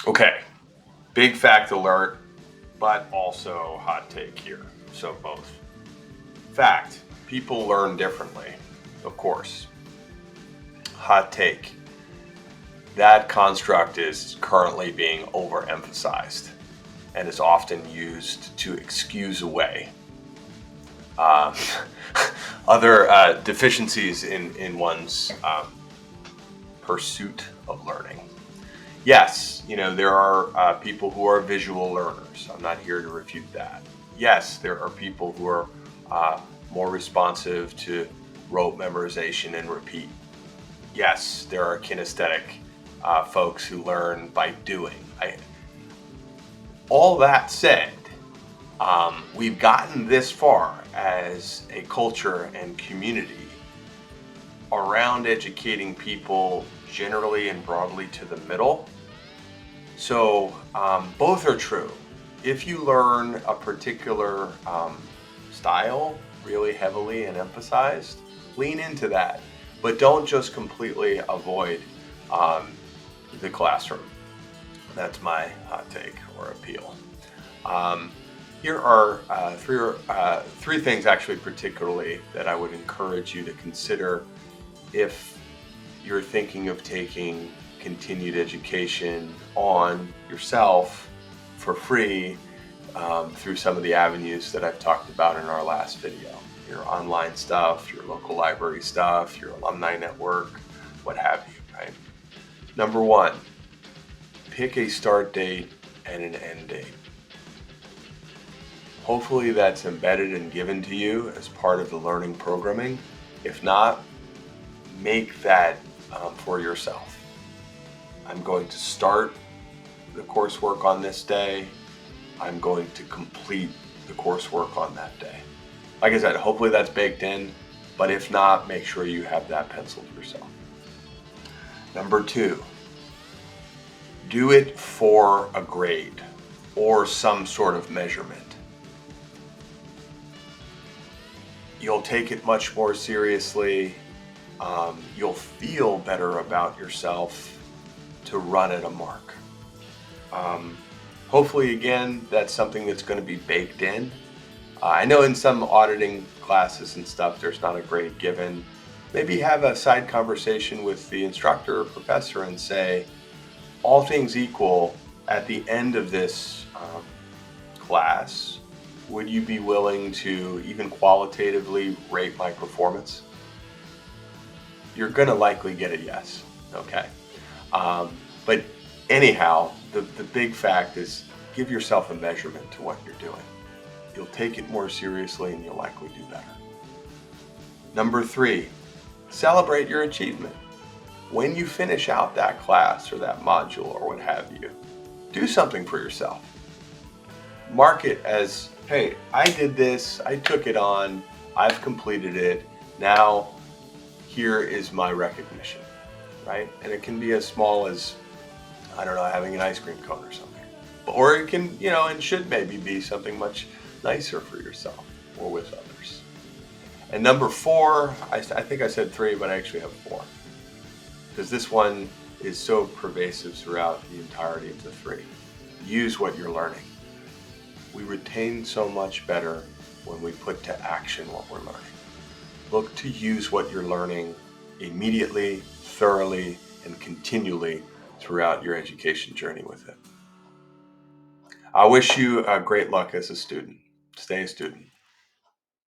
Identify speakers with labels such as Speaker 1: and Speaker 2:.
Speaker 1: Okay, big fact alert, but also hot take here. So both. Fact, people learn differently, of course. Hot take, that construct is currently being overemphasized and is often used to excuse away um, other deficiencies in one's pursuit of learning. Yes, there are people who are visual learners. I'm not here to refute that. Yes, there are people who are more responsive to rote memorization and repeat. Yes, there are kinesthetic folks who learn by doing. All that said, we've gotten this far as a culture and community around educating people generally and broadly to the middle. So both are true. If you learn a particular style really heavily and emphasized, lean into that. But don't just completely avoid um, the classroom. That's my hot take or appeal. Um, Here are three things actually particularly that I would encourage you to consider if you're thinking of taking continued education on yourself for free through some of the avenues that I've talked about in our last video. Your online stuff, your local library stuff, your alumni network, what have you, right? Number one, pick a start date and an end date. Hopefully that's embedded and given to you as part of the learning programming. If not, make that for yourself. I'm going to start the coursework on this day. I'm going to complete the coursework on that day. Like I said, hopefully that's baked in, but if not, make sure you have that penciled yourself. Number two, do it for a grade or some sort of measurement. You'll take it much more seriously. You'll feel better about yourself to run at a mark. Hopefully, again, that's something that's going to be baked in. I know in some auditing classes and stuff, there's not a grade given. Maybe have a side conversation with the instructor or professor and say, all things equal, at the end of this class, would you be willing to even qualitatively rate my performance? You're going to likely get a yes, okay? But anyhow, the big fact is give yourself a measurement to what you're doing. You'll take it more seriously and you'll likely do better. Number three, celebrate your achievement. When you finish out that class or that module or what have you, do something for yourself. Mark it as, hey, I did this, I took it on, I've completed it, now here is my recognition, right? And it can be as small as, I don't know, having an ice cream cone or something. Or it can, and should maybe be something much nicer for yourself or with others. And number four, I think I said three, but I actually have four. Because this one is so pervasive throughout the entirety of the three. Use what you're learning. We retain so much better when we put to action what we're learning. Look to use what you're learning immediately, thoroughly, and continually throughout your education journey with it. I wish you great luck as a student. Stay a student.